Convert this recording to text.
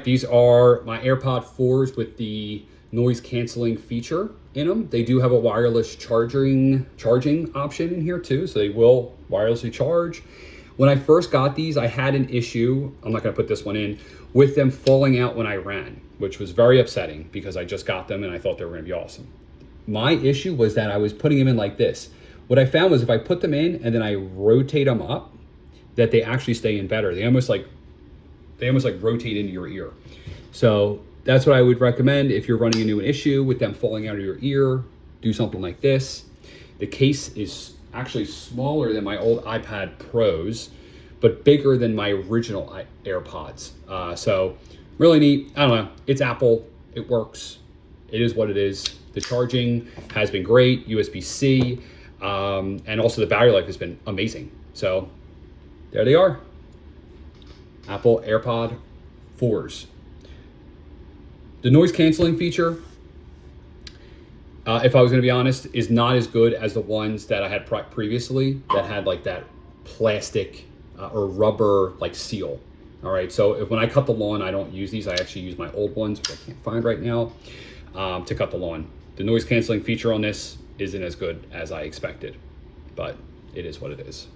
These are my AirPod 4s with the noise canceling feature in them. They do have a wireless charging option in here too, so they will wirelessly charge. When I first got these, I had an issue, I'm not gonna put this one in, with them falling out when I ran, which was very upsetting because I just got them and I thought they were gonna be awesome. My issue was that I was putting them in like this. What I found was if I put them in and then I rotate them up, that they actually stay in better. They almost like rotate into your ear. So that's what I would recommend if you're running into an issue with them falling out of your ear. Do something like this. The case is actually smaller than my old iPad Pros, but bigger than my original AirPods. So really neat. I don't know. It's Apple. It works. It is what it is. The charging has been great. USB-C. And also the battery life has been amazing. So there they are. Apple AirPod 4s. The noise canceling feature, if I was gonna be honest, is not as good as the ones that I had previously that had like that plastic or rubber like seal. All right, so when I cut the lawn, I don't use these. I actually use my old ones, which I can't find right now, to cut the lawn. The noise canceling feature on this isn't as good as I expected, but it is what it is.